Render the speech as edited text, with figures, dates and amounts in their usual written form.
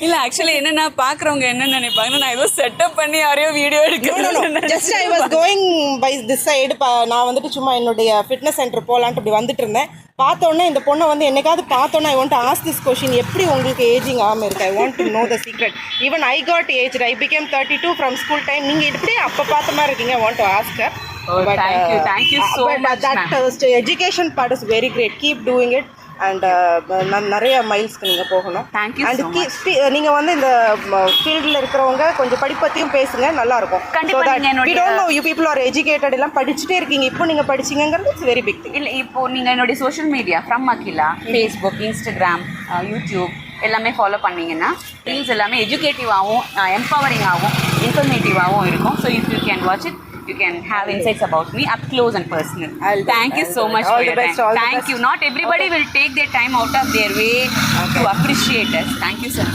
இல்ல ஆக்சுவலி என்னன்னா பாக்குறவங்க என்ன நினைப்பாங்கன்னா நான் ஏதோ செட்டப் பண்ணி யாரையோ வீடியோ எடுக்கிறேன். Just I was going by this side. நான் வந்துட்டு சும்மா என்னுடைய ஃபிட்னஸ் சென்டர் போகலான்ட்டு இப்படி வந்துட்டு இருந்தேன். பார்த்தோன்னே இந்த பொண்ணை வந்து என்னைக்காவது பார்த்தோன்னே I want to ask this question, எப்படி உங்களுக்கு ஏஜிங் ஆகாமல் இருக்கு? I want to know the secret. Even I got age, I became 32 from school time. நீங்கள் எப்படி அப்போ பார்த்த மாதிரி இருக்கீங்க? I want to ask her. Thank you so much, that education part is very great. Keep doing it. And நிறைய மைல்ஸ்க்கு நீங்கள் போகணும். Thank you. And நீங்கள் வந்து இந்த ஃபீல்டில் இருக்கிறவங்க கொஞ்சம் படிப்பத்தையும் பேசுங்க, நல்லாயிருக்கும். We don't know you people are educated, எல்லாம் படிச்சுட்டே இருக்கீங்க, இப்போ நீங்கள் படிச்சிங்கிறது இட்ஸ் வெரி பிக் திங். இல்லை இப்போ நீங்கள் என்னுடைய social media from Akila, Facebook, Instagram, YouTube எல்லாமே ஃபாலோ பண்ணிங்கன்னா ரீல்ஸ் எல்லாமே எஜுகேட்டிவாகவும் எம்பவரிங்காகவும் இன்ஃபர்மேட்டிவாகவும் இருக்கும். So if you can watch it, you can have insights about me up close and personal. Thank you so much for your time. Thank you. Not everybody will take their time out of their way to appreciate us. Thank you so much.